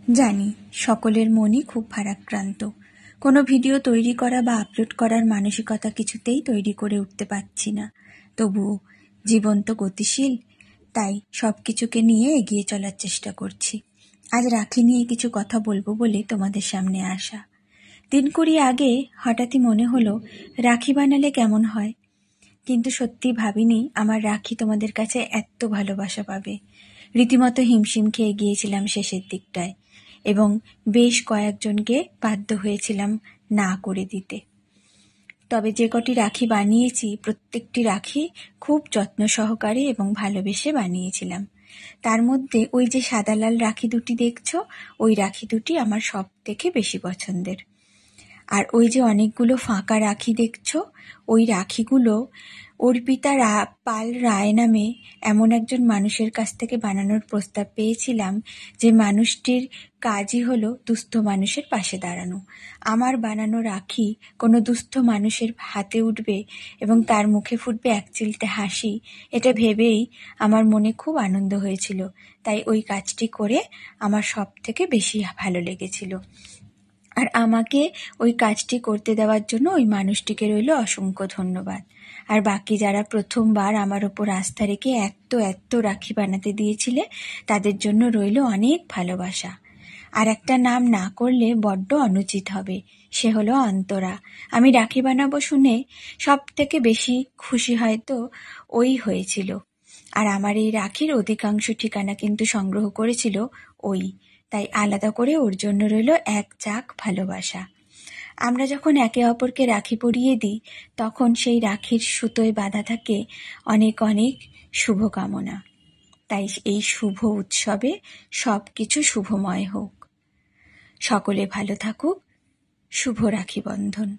জানি সকলের মনই খুব ভারাক্রান্ত। কোনো ভিডিও তৈরি করা বা আপলোড করার মানসিকতা কিছুতেই তৈরি করে উঠতে পারছি না। তবুও জীবন তো গতিশীল, তাই সব কিছুকে নিয়ে এগিয়ে চলার চেষ্টা করছি। আজ রাখি নিয়ে কিছু কথা বলবো বলে তোমাদের সামনে আসা। দিন 20 আগে হঠাৎই মনে হলো রাখি বানালে কেমন হয়, কিন্তু সত্যি ভাবিনি আমার রাখি তোমাদের কাছে এত ভালোবাসা পাবে। রীতিমতো হিমশিম খেয়ে গিয়েছিলাম শেষের দিকটায়, এবং বেশ কয়েকজনকে বাধ্য হয়েছিলাম না করে দিতে। তবে যে কটি রাখি বানিয়েছি প্রত্যেকটি রাখি খুব যত্ন সহকারে এবং ভালোবেসে বানিয়েছিলাম। তার মধ্যে ওই যে সাদা লাল রাখি দুটি দেখছো, ওই রাখি দুটি আমার সব থেকে বেশি পছন্দের। আর ওই যে অনেকগুলো ফাঁকা রাখি দেখছো, ওই রাখিগুলো অর্পিতা পাল রায় নামে এমন একজন মানুষের কাছ থেকে বানানোর প্রস্তাব পেয়েছিলাম, যে মানুষটির কাজই হলো দুস্থ মানুষের পাশে দাঁড়ানো। আমার বানানো রাখি কোনো দুস্থ মানুষের হাতে উঠবে এবং তার মুখে ফুটবে একচিলতে হাসি, এটা ভেবেই আমার মনে খুব আনন্দ হয়েছিল। তাই ওই কাজটি করে আমার সব থেকে বেশি ভালো লেগেছিল। আর আমাকে ওই কাজটি করতে দেওয়ার জন্য ওই মানুষটিকে রইল অসংখ্য ধন্যবাদ। আর বাকি যারা প্রথমবার আমার ওপর আস্থা রেখে এত রাখি বানাতে দিয়েছিলে, তাদের জন্য রইল অনেক ভালোবাসা। আর একটা নাম না করলে বড্ড অনুচিত হবে, সে হলো অন্তরা। আমি রাখি বানাবো শুনে সব থেকে বেশি খুশি হয়তো ওই হয়েছিল। আর আমার এই রাখির অধিকাংশ ঠিকানা কিন্তু সংগ্রহ করেছিল ওই, তাই আলাদা করে ওর জন্য রইল এক চাক ভালোবাসা। আমরা যখন একে অপরকে রাখি পরিয়ে দিই, তখন সেই রাখির সুতোয় বাঁধা থাকে অনেক অনেক শুভকামনা। তাই এই শুভ উৎসবে সব কিছু শুভময় হোক। সকলে ভালো থাকুক। শুভ রাখি বন্ধন।